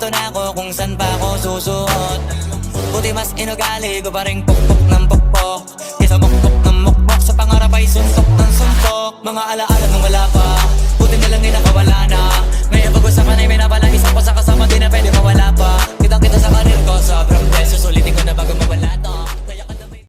na ako kung saan pa ako susuot. Buti mas inugali ko pa rin pukpok ng pukpok kaysa mukpok ng mukpok. Sa pangarap ay suntok ng suntok. Mga alaala nung wala pa, buti na lang din nakawala na. Ngayon pag-usapan ay may napala, isang ko sa kasama din na